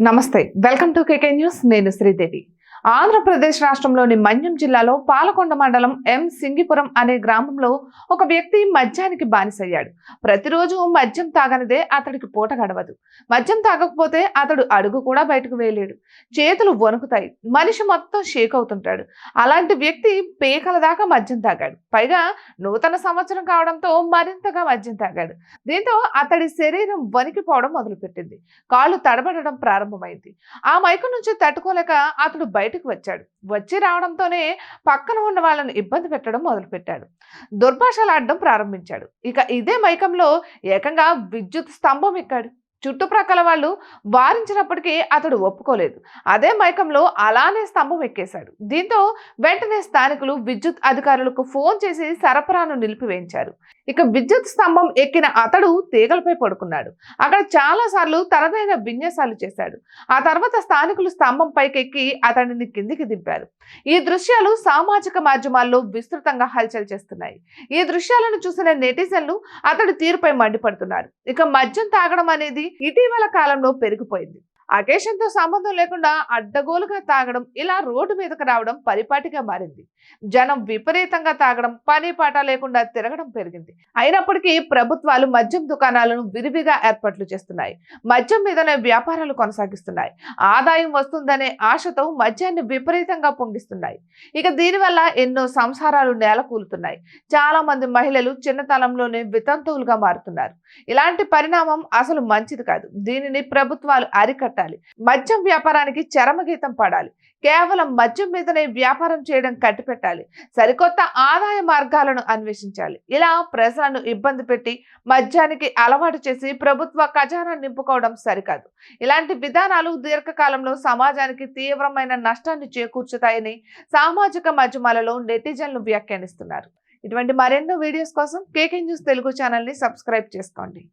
నమస్తే, welcome to KK news. నేను శ్రీదేవి. ఆంధ్రప్రదేశ్ రాష్ట్రంలోని మన్యం జిల్లాలో పాలకొండ మండలం ఎం సింగిపురం అనే గ్రామంలో ఒక వ్యక్తి మద్యానికి బానిసయ్యాడు. ప్రతిరోజు మద్యం తాగనిదే అతడికి పూట గడవదు. మద్యం తాగకపోతే అతడు అడుగు కూడా బయటకు వేయలేడు. చేతులు వణుకుతాయి, మనిషి మొత్తం షేక్ అవుతుంటాడు. అలాంటి వ్యక్తి పేకల దాకా మద్యం తాగాడు. పైగా నూతన సంవత్సరం కావడంతో మరింతగా మద్యం తాగాడు. దీంతో అతడి శరీరం వణికిపోవడం మొదలుపెట్టింది. కాళ్ళు తడబడడం ప్రారంభమైంది. ఆ మైకు నుంచి తట్టుకోలేక అతడు బయటకు వచ్చి రావడంతోనే పక్కన ఉన్న వాళ్ళని ఇబ్బంది పెట్టడం మొదలుపెట్టాడు. దుర్భాషలాడడం ప్రారంభించాడు. ఇక ఇదే మైకంలో ఏకంగా విద్యుత్ స్తంభం ఎక్కాడు. చుట్టుప్రక్కల వాళ్ళు వారించినప్పటికీ అతడు ఒప్పుకోలేదు. అదే మైకంలో అలానే స్తంభం ఎక్కేశాడు. దీంతో వెంటనే స్థానికులు విద్యుత్ అధికారులకు ఫోన్ చేసి సరఫరాను నిలిపివేయించారు. ఇక విద్యుత్ స్తంభం ఎక్కిన అతడు తీగలపై పడుకున్నాడు. అక్కడ చాలా సార్లు తనదైన విన్యాసాలు చేశాడు. ఆ తర్వాత స్థానికులు స్తంభం పైకెక్కి అతడిని కిందికి దింపారు. ఈ దృశ్యాలు సామాజిక మాధ్యమాల్లో విస్తృతంగా హల్చల్ చేస్తున్నాయి. ఈ దృశ్యాలను చూసిన నెటిజన్లు అతడి తీరుపై మండిపడుతున్నారు. ఇక మద్యం తాగడం అనేది ఇటీవల కాలంలో పెరిగిపోయింది. అకేషన్ తో సంబంధం లేకుండా అడ్డగోలుగా తాగడం, ఇలా రోడ్డు మీదకు రావడం పరిపాటిగా మారింది. జనం విపరీతంగా తాగడం, పని పాట లేకుండా తిరగడం పెరిగింది. అయినప్పటికీ ప్రభుత్వాలు మద్యం దుకాణాలను విరివిగా ఏర్పాట్లు చేస్తున్నాయి. మద్యం మీదనే వ్యాపారాలు కొనసాగిస్తున్నాయి. ఆదాయం వస్తుందనే ఆశతో మద్యాన్ని విపరీతంగా పొంగిస్తున్నాయి. ఇక దీనివల్ల ఎన్నో సంసారాలు నేలకూలుతున్నాయి. చాలా మంది మహిళలు చిన్నతనంలోనే వితంతువులుగా మారుతున్నారు. ఇలాంటి పరిణామం అసలు మంచిది కాదు. దీనిని ప్రభుత్వాలు అరికట్టాలి. మద్యం వ్యాపారానికి చరమగీతం పాడాలి. కేవలం మద్యం మీదనే వ్యాపారం చేయడం కట్టిపెట్టాలి. సరికొత్త ఆదాయ మార్గాలను అన్వేషించాలి. ఇలా ప్రజలను ఇబ్బంది పెట్టి మద్యానికి అలవాటు చేసి ప్రభుత్వ ఖజానా నింపుకోవడం సరికాదు. ఇలాంటి విధానాలు దీర్ఘకాలంలో సమాజానికి తీవ్రమైన నష్టాన్ని చేకూర్చుతాయని సామాజిక మాధ్యమాలలో నెటిజన్లు వ్యాఖ్యానిస్తున్నారు. ఇటువంటి మరెన్నో వీడియోస్ కోసం కేకే న్యూస్ తెలుగు ఛానల్ ని సబ్స్క్రైబ్ చేసుకోండి.